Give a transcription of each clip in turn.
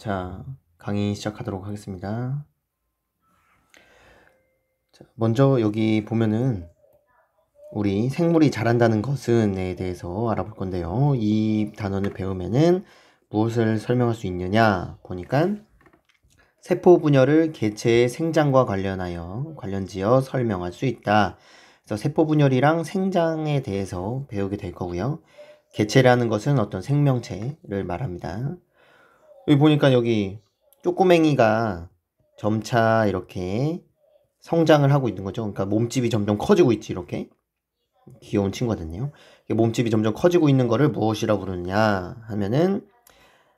자, 강의 시작하도록 하겠습니다. 자, 먼저 여기 보면은 우리 생물이 자란다는 것은에 대해서 알아볼 건데요. 이 단원을 배우면은 무엇을 설명할 수 있느냐 보니까 세포 분열을 개체의 생장과 관련지어 설명할 수 있다. 그래서 세포 분열이랑 생장에 대해서 배우게 될 거고요. 개체라는 것은 어떤 생명체를 말합니다. 여기 보니까 여기 쪼꼬맹이가 점차 이렇게 성장을 하고 있는 거죠. 그러니까 몸집이 점점 커지고 있지, 이렇게. 귀여운 친구거든요. 몸집이 점점 커지고 있는 거를 무엇이라고 부르느냐 하면은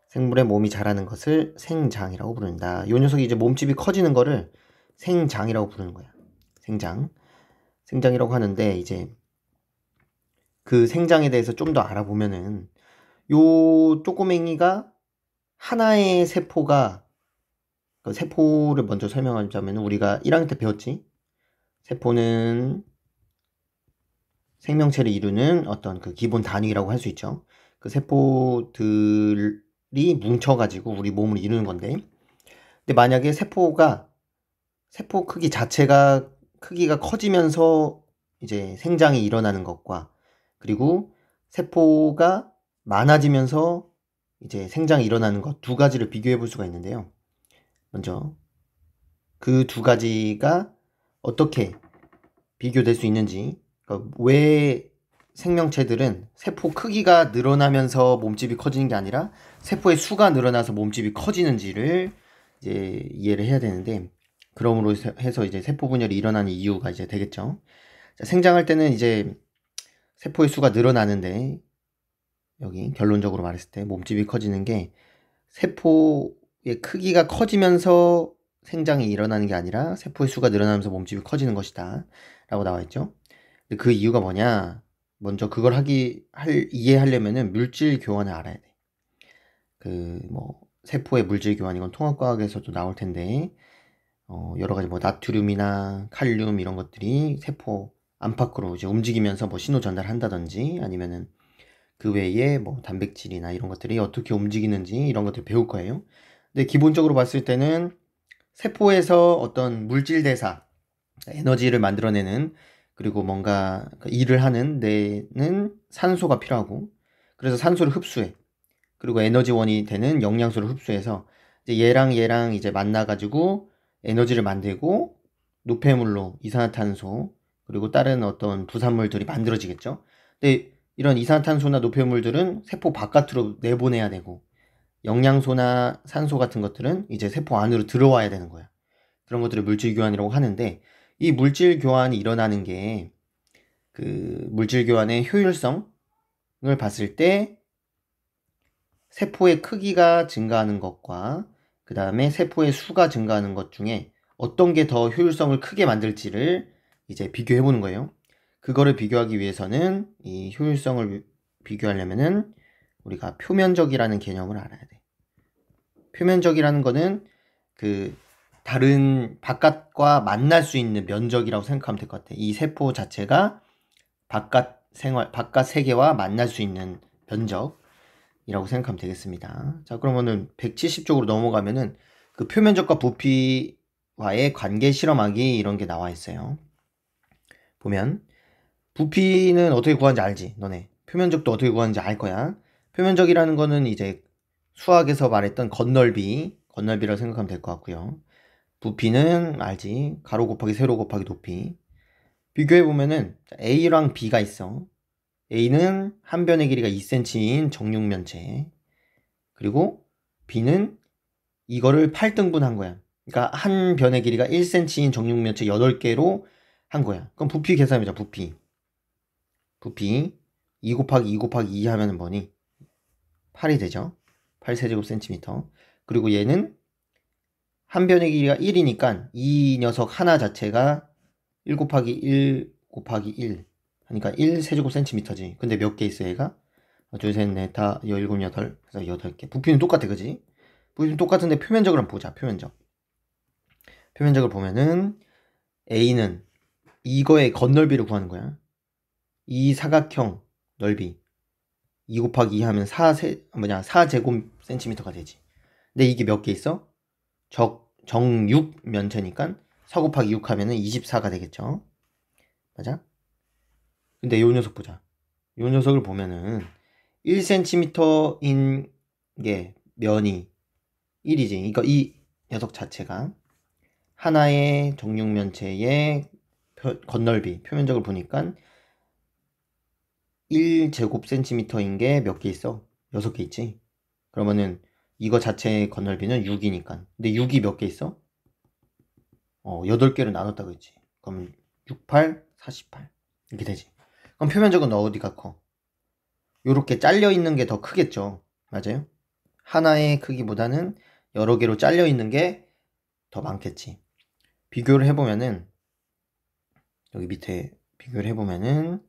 생물의 몸이 자라는 것을 생장이라고 부른다. 요 녀석이 이제 몸집이 커지는 거를 생장이라고 부르는 거야. 생장이라고 하는데 이제 그 생장에 대해서 좀 더 알아보면은 요 쪼꼬맹이가 하나의 세포가 그 세포를 먼저 설명하자면 우리가 1학년 때 배웠지. 세포는 생명체를 이루는 어떤 그 기본 단위라고 할 수 있죠. 그 세포들이 뭉쳐가지고 우리 몸을 이루는 건데, 근데 만약에 세포 크기 자체가 크기가 커지면서 이제 생장이 일어나는 것과 그리고 세포가 많아지면서 이제 생장이 일어나는 것 두 가지를 비교해 볼 수가 있는데요. 먼저 그 두 가지가 어떻게 비교될 수 있는지, 그러니까 왜 생명체들은 세포 크기가 늘어나면서 몸집이 커지는 게 아니라 세포의 수가 늘어나서 몸집이 커지는지를 이제 이해를 해야 되는데, 그러므로 해서 이제 세포 분열이 일어나는 이유가 이제 되겠죠. 자, 생장할 때는 이제 세포의 수가 늘어나는데, 여기 결론적으로 말했을 때 몸집이 커지는 게 세포의 크기가 커지면서 생장이 일어나는 게 아니라 세포의 수가 늘어나면서 몸집이 커지는 것이다 라고 나와 있죠. 근데 그 이유가 뭐냐, 먼저 그걸 이해하려면은 물질 교환을 알아야 돼. 세포의 물질 교환, 이건 통합과학에서도 나올 텐데, 여러 가지 나트륨이나 칼륨 이런 것들이 세포 안팎으로 이제 움직이면서 신호 전달한다든지, 아니면은 그 외에 단백질이나 이런 것들이 어떻게 움직이는지 이런 것들 배울 거예요. 근데 기본적으로 봤을 때는 세포에서 어떤 물질 대사, 에너지를 만들어내는, 그리고 뭔가 일을 하는 데는 산소가 필요하고, 그래서 산소를 흡수해. 그리고 에너지원이 되는 영양소를 흡수해서 이제 얘랑 이제 만나가지고 에너지를 만들고 노폐물로 이산화탄소 그리고 다른 어떤 부산물들이 만들어지겠죠. 근데 이런 이산화탄소나 노폐물들은 세포 바깥으로 내보내야 되고, 영양소나 산소 같은 것들은 이제 세포 안으로 들어와야 되는 거야. 그런 것들을 물질 교환이라고 하는데, 이 물질 교환이 일어나는 게 그 물질 교환의 효율성을 봤을 때 세포의 크기가 증가하는 것과 그 다음에 세포의 수가 증가하는 것 중에 어떤 게 더 효율성을 크게 만들지를 이제 비교해 보는 거예요. 그거를 비교하기 위해서는, 이 효율성을 비교하려면은 우리가 표면적이라는 개념을 알아야 돼. 표면적이라는 거는 그 다른 바깥과 만날 수 있는 면적이라고 생각하면 될 것 같아. 이 세포 자체가 바깥 세계와 만날 수 있는 면적이라고 생각하면 되겠습니다. 자, 그러면은 170쪽으로 넘어가면은 그 표면적과 부피와의 관계 실험하기 이런 게 나와 있어요. 보면 부피는 어떻게 구하는지 알지? 너네 표면적도 어떻게 구하는지 알 거야. 표면적이라는 거는 이제 수학에서 말했던 건널비라고 생각하면 될 것 같고요. 부피는 알지? 가로 곱하기 세로 곱하기 높이. 비교해보면은 A랑 B가 있어. A는 한 변의 길이가 2cm인 정육면체, 그리고 B는 이거를 8등분 한 거야. 그러니까 한 변의 길이가 1cm인 정육면체 8개로 한 거야. 그럼 부피 계산해보자. 부피 2 곱하기 2 곱하기 2 하면은 뭐니? 8이 되죠. 8세제곱센티미터. 그리고 얘는 한 변의 길이가 1이니까 이 녀석 하나 자체가 1 곱하기 1 곱하기 1 하니까 1세제곱센티미터지. 근데 몇 개 있어 얘가? 둘, 셋, 넷, 다, 여, 일곱, 여덟. 그래서 8개. 부피는 똑같아, 그지? 부피는 똑같은데 표면적을 한번 보자. 표면적을 보면은 A는 이거의 건널비를 구하는 거야. 이 사각형 넓이 2 곱하기 2 하면 4제곱센티미터가 되지. 근데 이게 몇 개 있어? 정육 면체니까 4 곱하기 6 하면은 24가 되겠죠. 맞아? 근데 요 녀석 보자. 요 녀석을 보면은 1cm인 게 면이 1이지. 그러니까 이 녀석 자체가 하나의 정육면체의 건널비, 표면적을 보니까 1제곱센티미터인 게 몇 개 있어? 6개 있지? 그러면은 이거 자체의 건널비는 6이니까. 근데 6이 몇 개 있어? 8개로 나눴다고 했지. 그럼 6, 8, 48. 이렇게 되지. 그럼 표면적은 어디가 커? 요렇게 잘려 있는 게 더 크겠죠. 맞아요? 하나의 크기보다는 여러 개로 잘려 있는 게 더 많겠지. 비교를 해보면은, 여기 밑에 비교를 해보면은,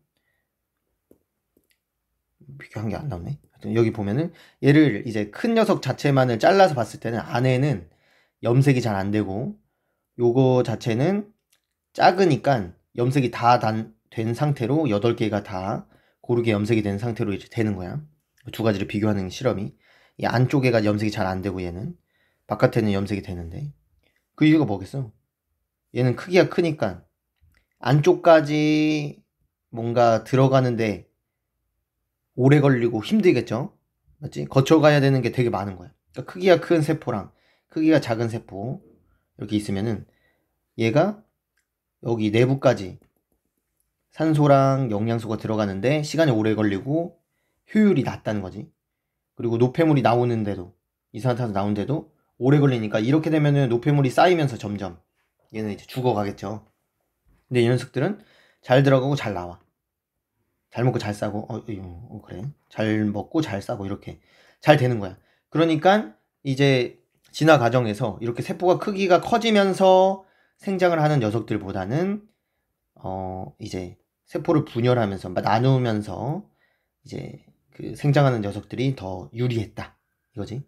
비교한 게 안 나오네. 하여튼 여기 보면은, 얘를 이제 큰 녀석 자체만을 잘라서 봤을 때는 안에는 염색이 잘 안 되고, 요거 자체는 작으니까 염색이 다 된 상태로 8개가 다 고르게 염색이 된 상태로 이제 되는 거야. 두 가지를 비교하는 실험이. 이 안쪽에가 염색이 잘 안 되고 얘는 바깥에는 염색이 되는데 그 이유가 뭐겠어? 얘는 크기가 크니까 안쪽까지 뭔가 들어가는데 오래 걸리고 힘들겠죠? 맞지? 거쳐가야 되는 게 되게 많은 거야. 그러니까 크기가 큰 세포랑 크기가 작은 세포 이렇게 있으면은 얘가 여기 내부까지 산소랑 영양소가 들어가는데 시간이 오래 걸리고 효율이 낮다는 거지. 그리고 노폐물이 나오는데도 이산화탄소 나오는데도 오래 걸리니까 이렇게 되면은 노폐물이 쌓이면서 점점 얘는 이제 죽어가겠죠. 근데 이 녀석들은 잘 들어가고 잘 나와. 잘 먹고 잘 싸고 그래. 잘 먹고 잘 싸고 이렇게 잘 되는 거야. 그러니까 이제 진화 과정에서 이렇게 세포가 크기가 커지면서 생장을 하는 녀석들보다는 이제 세포를 분열하면서 나누면서 이제 그 생장하는 녀석들이 더 유리했다 이거지.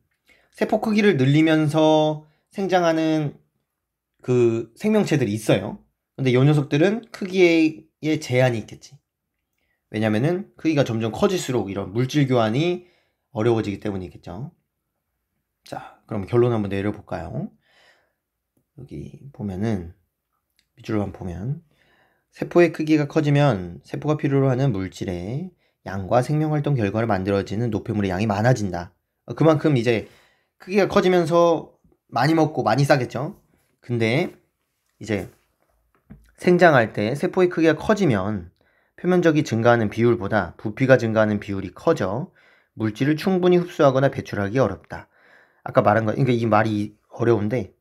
세포 크기를 늘리면서 생장하는 그 생명체들이 있어요. 근데 이 녀석들은 크기에 제한이 있겠지. 왜냐면은 크기가 점점 커질수록 이런 물질 교환이 어려워지기 때문이겠죠. 자, 그럼 결론 한번 내려볼까요? 여기 보면은 밑줄로 한번 보면 세포의 크기가 커지면 세포가 필요로 하는 물질의 양과 생명활동 결과로 만들어지는 노폐물의 양이 많아진다. 그만큼 이제 크기가 커지면서 많이 먹고 많이 싸겠죠. 근데 이제 생장할 때 세포의 크기가 커지면 표면적이 증가하는 비율보다 부피가 증가하는 비율이 커져 물질을 충분히 흡수하거나 배출하기 어렵다. 아까 말한 거, 그러니까 이 말이 어려운데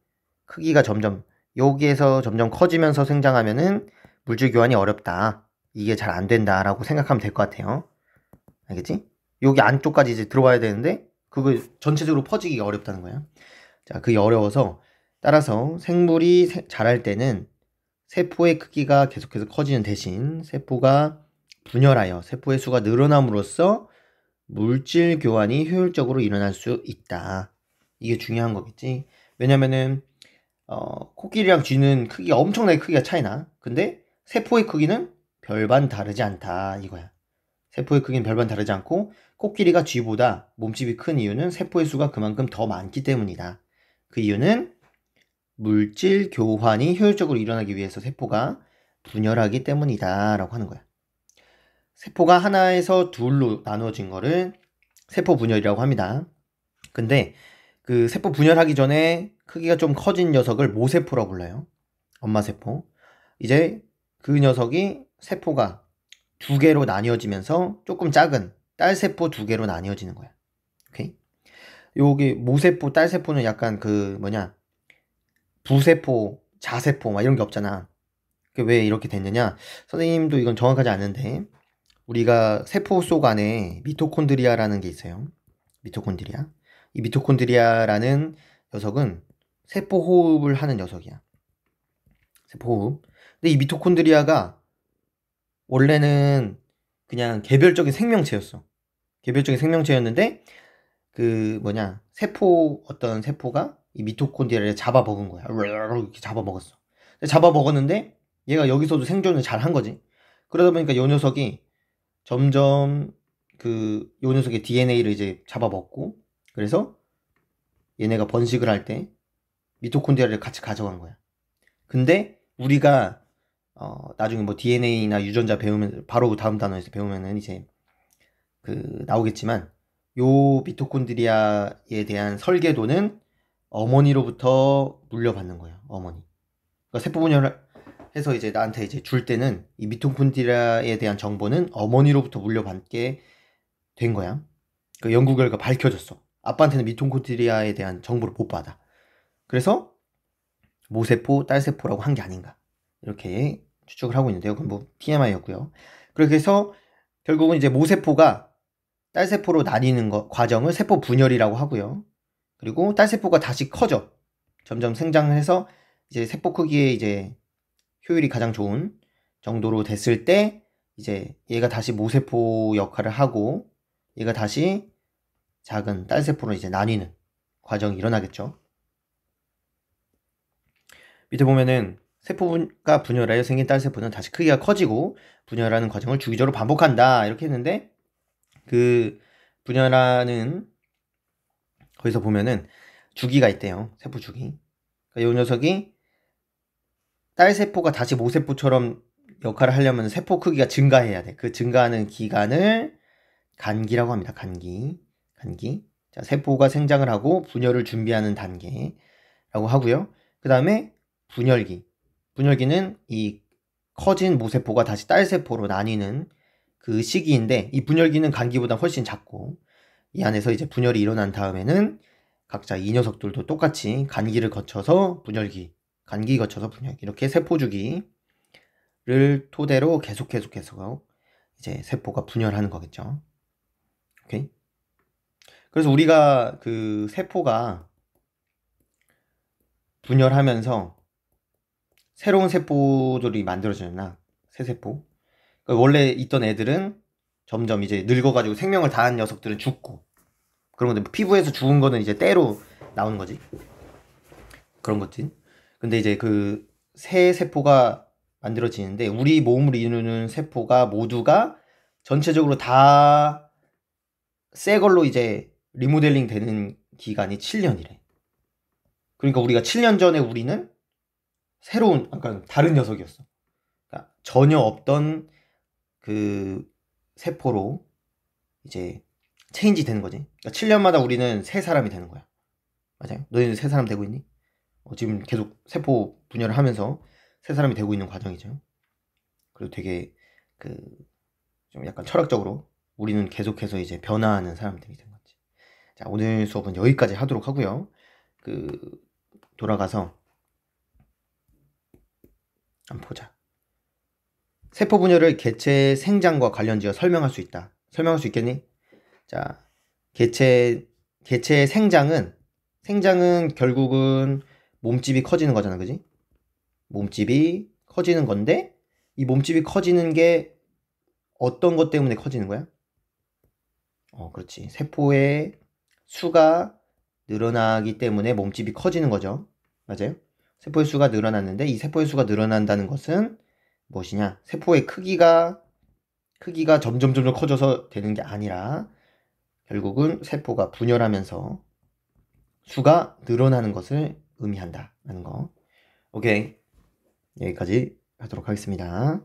크기가 점점 여기에서 점점 커지면서 생장하면은 물질 교환이 어렵다. 이게 잘 안 된다라고 생각하면 될 것 같아요. 알겠지? 여기 안쪽까지 이제 들어와야 되는데 그거 전체적으로 퍼지기가 어렵다는 거야. 자, 그게 어려워서 따라서 생물이 자랄 때는 세포의 크기가 계속해서 커지는 대신 세포가 분열하여 세포의 수가 늘어남으로써 물질 교환이 효율적으로 일어날 수 있다. 이게 중요한 거겠지. 왜냐면은 코끼리랑 쥐는 크기가 엄청나게 크기가 차이나. 근데 세포의 크기는 별반 다르지 않다 이거야. 세포의 크기는 별반 다르지 않고 코끼리가 쥐보다 몸집이 큰 이유는 세포의 수가 그만큼 더 많기 때문이다. 그 이유는 물질 교환이 효율적으로 일어나기 위해서 세포가 분열하기 때문이다 라고 하는 거야. 세포가 하나에서 둘로 나누어진 거를 세포 분열이라고 합니다. 근데 그 세포 분열하기 전에 크기가 좀 커진 녀석을 모세포라고 불러요. 엄마세포. 이제 그 녀석이 세포가 두 개로 나뉘어지면서 조금 작은 딸세포 두 개로 나뉘어지는 거야. 오케이? 여기 모세포, 딸세포는 약간 그 부세포, 자세포 막 이런 게 없잖아. 왜 이렇게 됐느냐? 선생님도 이건 정확하지 않은데 우리가 세포 속 안에 미토콘드리아라는 게 있어요. 미토콘드리아. 이 미토콘드리아라는 녀석은 세포 호흡을 하는 녀석이야. 세포 호흡. 근데 이 미토콘드리아가 원래는 그냥 개별적인 생명체였어. 개별적인 생명체였는데 어떤 세포가 이 미토콘드리아를 잡아먹은 거야. 이렇게 잡아먹었어. 잡아먹었는데 얘가 여기서도 생존을 잘 한 거지. 그러다 보니까 요 녀석이 점점 요 녀석의 DNA를 이제 잡아먹고 그래서 얘네가 번식을 할 때 미토콘드리아를 같이 가져간 거야. 근데 우리가 나중에 뭐 DNA나 유전자 배우면 바로 다음 단원에서 배우면은 이제 나오겠지만 요 미토콘드리아에 대한 설계도는 어머니로부터 물려받는 거예요. 어머니. 그러니까 세포 분열을 해서 이제 나한테 이제 줄 때는 이 미토콘드리아에 대한 정보는 어머니로부터 물려받게 된 거야. 그 연구 결과 밝혀졌어. 아빠한테는 미토콘드리아에 대한 정보를 못 받아. 그래서 모세포, 딸세포라고 한 게 아닌가. 이렇게 추측을 하고 있는데요. 그건 뭐 TMI였고요. 그렇게 해서 결국은 이제 모세포가 딸세포로 나뉘는 과정을 세포 분열이라고 하고요. 그리고 딸세포가 다시 커져. 점점 생장을 해서 이제 세포 크기에 이제 효율이 가장 좋은 정도로 됐을 때 이제 얘가 다시 모세포 역할을 하고 얘가 다시 작은 딸세포로 이제 나뉘는 과정이 일어나겠죠. 밑에 보면은 세포가 분열하여 생긴 딸세포는 다시 크기가 커지고 분열하는 과정을 주기적으로 반복한다 이렇게 했는데 그 분열하는 거기서 보면은 주기가 있대요. 세포 주기. 그러니까 이 녀석이 딸세포가 다시 모세포처럼 역할을 하려면 세포 크기가 증가해야 돼. 그 증가하는 기간을 간기라고 합니다. 간기. 자, 세포가 생장을 하고 분열을 준비하는 단계라고 하고요. 그 다음에 분열기. 분열기는 이 커진 모세포가 다시 딸세포로 나뉘는 그 시기인데 이 분열기는 간기보다 훨씬 작고 이 안에서 이제 분열이 일어난 다음에는 각자 이 녀석들도 똑같이 간기를 거쳐서 분열기, 간기 거쳐서 분열기 이렇게 세포 주기를 토대로 계속 이제 세포가 분열하는 거겠죠. 오케이. 그래서 우리가 그 세포가 분열하면서 새로운 세포들이 만들어지나 새 세포. 그러니까 원래 있던 애들은 점점 이제 늙어가지고 생명을 다한 녀석들은 죽고 그런 건데 피부에서 죽은 거는 이제 때로 나오는 거지. 그런 거지. 근데 이제 그 새 세포가 만들어지는데 우리 몸을 이루는 세포가 모두가 전체적으로 다 새 걸로 이제 리모델링 되는 기간이 7년이래. 그러니까 우리가 7년 전에 우리는 새로운, 그러니까 다른 녀석이었어. 그러니까 전혀 없던 그 세포로 이제 체인지 되는 거지. 그러니까 7년마다 우리는 새 사람이 되는 거야. 맞아요? 너희는 새 사람 되고 있니? 지금 계속 세포 분열을 하면서 새 사람이 되고 있는 과정이죠. 그리고 되게 좀 약간 철학적으로 우리는 계속해서 이제 변화하는 사람들이 된 거지. 자, 오늘 수업은 여기까지 하도록 하고요. 돌아가서 한번 보자. 세포 분열을 개체 생장과 관련지어 설명할 수 있다. 설명할 수 있겠니? 자, 개체의 생장은 결국은 몸집이 커지는 거잖아, 그지? 몸집이 커지는 건데 이 몸집이 커지는 게 어떤 것 때문에 커지는 거야? 그렇지. 세포의 수가 늘어나기 때문에 몸집이 커지는 거죠. 맞아요? 세포의 수가 늘어났는데 이 세포의 수가 늘어난다는 것은 무엇이냐? 세포의 크기가 점점 커져서 되는 게 아니라 결국은 세포가 분열하면서 수가 늘어나는 것을 의미한다라는 거. 오케이. 여기까지 하도록 하겠습니다.